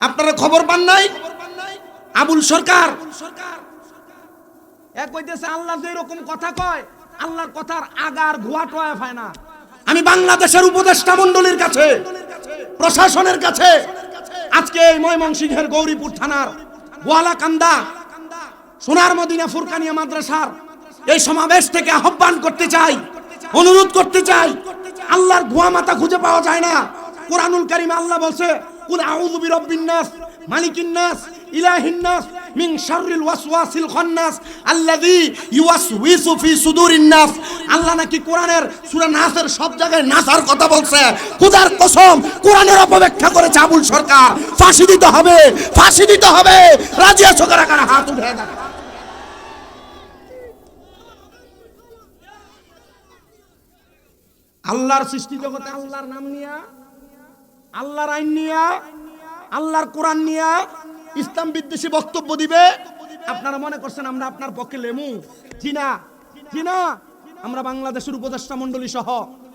আপনারা খবর পান নাই? আবুল সরকার এক কইতেছে আল্লাহ যে এরকম কথা কয়, আল্লাহর কথার আগার ঘোয়া টোয়া পায় না। আমি বাংলাদেশের উপদেষ্টা মণ্ডলীর কাছে, প্রশাসনের কাছে আজকে এই ময়মনসিংহের গৌরীপুর থানার গোয়ালাকান্দা সোনার মদিনা ফুরকানিয়া মাদ্রাসার এই সমাবেশ থেকে আহ্বান করতে চাই, অনুরোধ করতে চাই। আল্লাহর ধোয়া মাথা খুঁজে পাওয়া যায় না। কোরআনুল কারীমে আল্লাহ বলছে, কুল আউযু বিরাব্বিন নাস মালিকিন নাস ইলাহিন নাস মিন শাররিল ওয়াসওয়াসিল খান্নাস আল্লাযী ইউওয়াসউইসু ফি সুদুরিন নাস। আল্লাহ নাকি কোরআনের সূরা নাসের সব জায়গায় নাসার কথা বলছে। খোদার কসম, কোরআনের অপব্যাখ্যা করেছে আবুল সরকার। ফাঁসি দিতে হবে, ফাঁসি দিতে হবে। রাজি আছো কারা কারা? হাত উঠে দেখ। আল্লাহর সৃষ্টি জগতে আল্লাহর নাম নিয়া, আল্লাহর আইন নিয়া, আল্লাহর কোরআন নিয়া ইসলাম বিদ্বেষী বক্তব্য দিবে। আপনারা মনে করছেন আমরা আপনার পক্ষে লেমু? জি না, জি না। আমরা বাংলাদেশের উপদেষ্টা মণ্ডলী সহ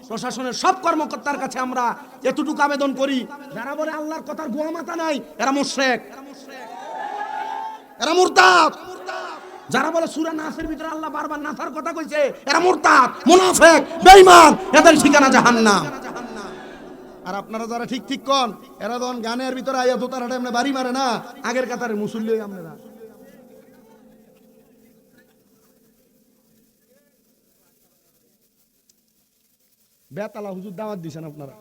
প্রশাসনের সব কর্মকর্তার কাছে আমরা এতটুকু আবেদন করি, যারা বলে আল্লাহর কথার গোয়া মাথা নাই, এরা মুশরিক, এরা মুরতাদ। যারা বলে সূরা নাসের ভিতরে আল্লাহ বারবার নাসার কথা কইছে, এরা মুরতাদ, মুনাফিক, বেঈমান, এদের ঠিকানা জাহান্নাম। আর আপনারা যারা ঠিক ঠিক কোন, এরা যখন গানের ভিতরে আইয়া দোতারাটা এমনি বাড়ি মারে না, আগের কাতারে মুসল্লি হই আপনারা। বেতালা হুজুর দাওয়াত দিছেন আপনারা,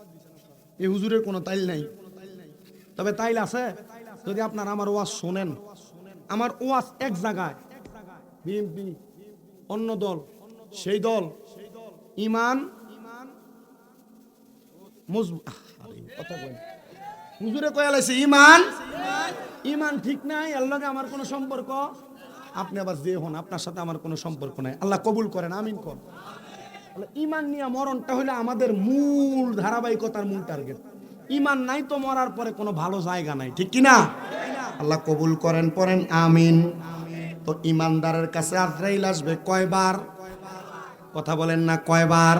এই হুজুরের কোনো তাইল নাই। তবে তাইল আছে যদি আপনারা আমার ওয়াজ শোনেন। আমার ওয়াজ এক জায়গায়, বিএনপি অন্য দল, সেই দল ইমান হুজুরে কয়ালাইছে ইমান, ইমান ঠিক নাই, এর লগে আমার কোনো সম্পর্ক। আপনি আবার যে হন, আপনার সাথে আমার কোনো সম্পর্ক নাই। আল্লাহ কবুল করেন, আমিন কর। ইমান নিয়ে মরণটা হইলে আমাদের মূল ধারাবাহিকতার মূল টার্গেট। ইমান নাই তো মরার পরে কোনো ভালো জায়গা নাই, ঠিক কিনা? আল্লাহ কবুল করেন, পড়েন আমিন। তো ইমানদারের কাছে আজরাইল আসবে কয়বার? কথা বলেন না, কয়বার?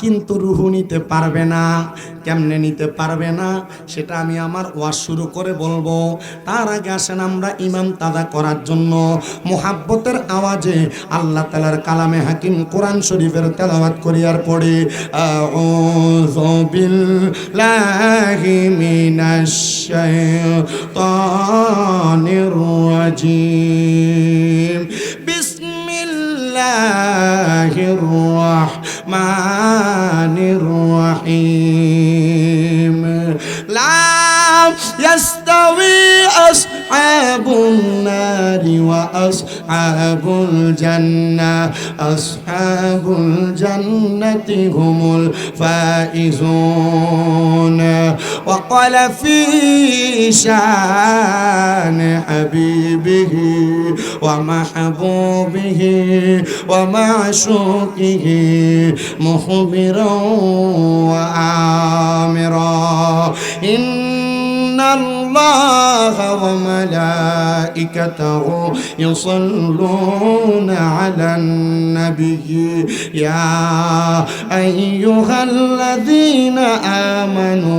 কিন্তু রুহু নিতে পারবে না। কেমনে নিতে পারবে না সেটা আমি আমার ওয়াজ শুরু করে বলবো। তার আগে আসেন আমরা ইমান তাজা করার জন্য মুহাব্বতের আওয়াজে আল্লাহ তাআলার কালামে হাকিম কোরআন শরীফের তেলাওয়াত করি আর পড়ি, আউযু বিল্লাহি মিনাশ শাইতানির রাজিম, বিসমিল্লাহির রাহমানির রাহিম। লা ইয়াস্তাওয়ি আসহাবুন নারি ওয়া আসহাবুল জান্নাহ, আসহাবুল জান্নাতি হুমুল ফাইজুন। ওয়া ক্বালা ফি শান হাবিবিহি ওয়া মাহবুবিহি ওয়া মা'শুকিহি মুখবিরান ওয়া আমিরা, ইন্নাল্লাহা ওয়া মালাইকাতাহু ইউসাল্লুনা আলান নাবিয়্যি ইয়া আইয়ুহাল্লাযীনা আমানু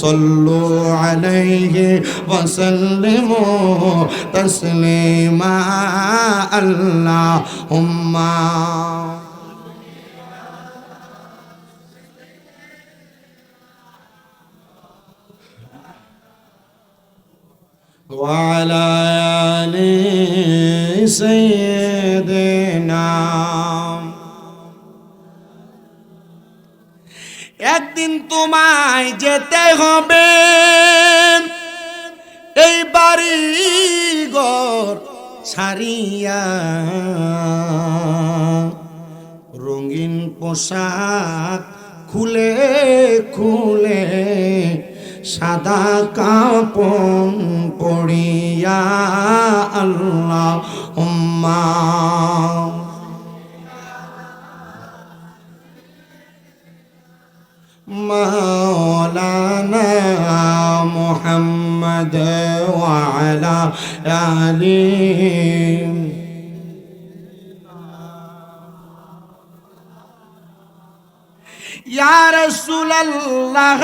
সাল্লু আলাইহি ওয়া সাল্লিমু তাসলিমা। আল্লাহুম্মা ওয়া আলা আলি সাইয়্যিদিনা। একদিন তোমায় যেতে হবে এই বাড়ি ঘর ছাড়িয়া, রঙিন পোশাক খুলে খুলে সাদা কাপন পড়িয়া। আল্লাহুম্মা মাওলানা মুহাম্মদ ওয়া আলা আলিহি। ইয়া রাসূলুল্লাহ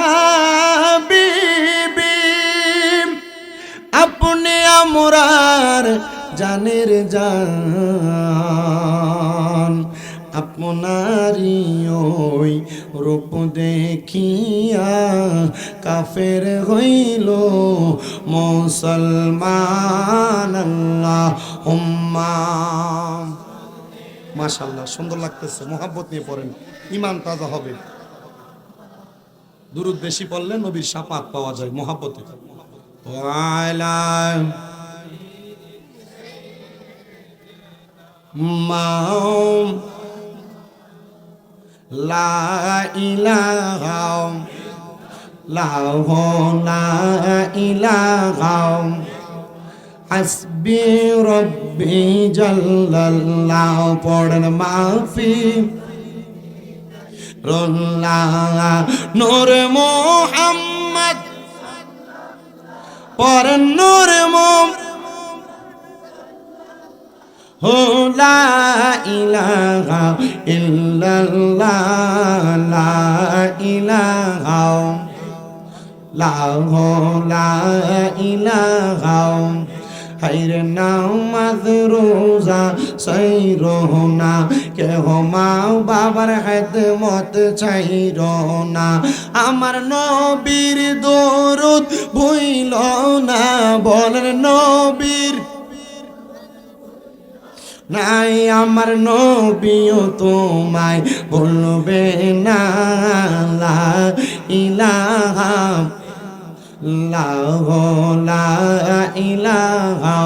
হাবিবি মোরার জানের জান আপনারি ওই রূপ দেখিয়া কাফের হইল মুসলমান আল্লাহুম্মা। মাশাআল্লাহ, সুন্দর লাগতেছে। মোহাব্বত নিয়ে পড়েন, ঈমান তাজা হবে। দুরূদ বেশি পড়লে নবীর শাফাত পাওয়া যায় মোহাব্বতে। ওয়ালা মাও লা ইলাহা লাহু লা ইলাহা হাসবি রব্বি জাল্লাল্লাহ। পড়েন মাফি রুল্লাহ নূর মুহাম্মদ, পড়েন নূর লা ইলাহা ইল্লাল্লাহ লা ইলাহা লাহু লা ইলাহা। হাইরে নামাজ রোজা সাইরোনা কেহ মা বাবার খেদমত চাইরোনা। আমার নবীর দরুদ ভুইল না, বলেন নবীর নাই আমার নবীও তোমায় বলবে না। লা ইলাহা লাহু লা ইলাহা।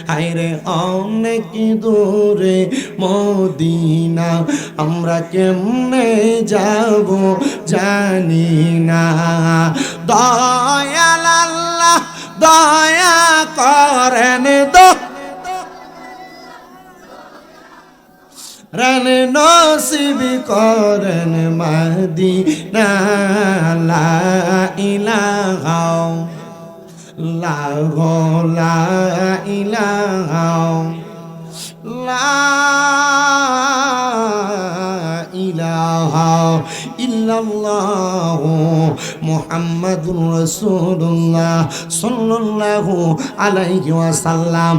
হায়রে অনেক দূরে মদিনা, আমরা কেমনে যাব জানি না। দয়াল আল্লাহ দয়া করেন রান নসিব করেন মদিনা। লা ইলাহা লাহু লা ইলাহা লা ইলাহা ইল্লাল্লাহু মুহাম্মাদুর রাসূলুল্লাহ সাল্লাল্লাহু আলাইহি ওয়াসাল্লাম।